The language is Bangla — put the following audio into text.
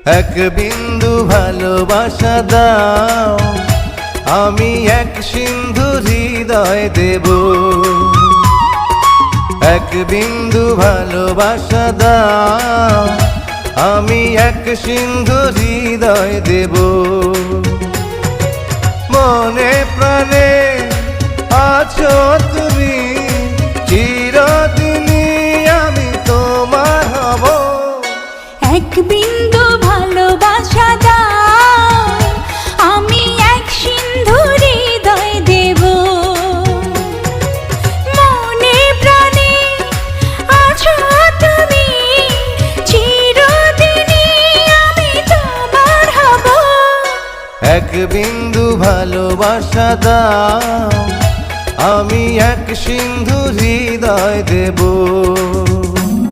এক বিন্দু ভালোবাসা দাও, আমি এক সিন্ধু হৃদয় দেব। এক বিন্দু ভালোবাসা দাও, আমি এক সিন্ধু হৃদয় দেব। মনে প্রাণে আছো তুমি, চিরদিনই আমি তোমার হব। এক বিন্দু ভালোবাসা দাও, আমি এক সিন্ধু হৃদয় দেব। মনে প্রাণে আছো তুমি, চিরদিনই আমি তোমার হব। এক বিন্দু ভালোবাসা দাও, আমি এক সিন্ধু হৃদয় দেব।